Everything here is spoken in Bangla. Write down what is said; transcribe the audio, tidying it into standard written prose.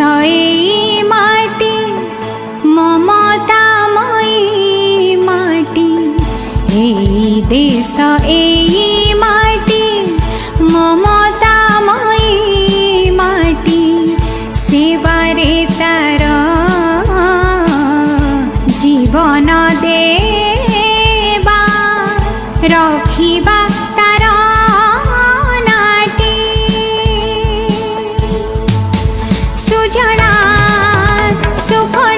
এই মাটি মমতাময়ী মাটি, এই দেশ এই মাটি মমতাময়ী মাটি, সেবারে তার জীবন দেবা রখিবা তার নাটি। সুজনা সুফল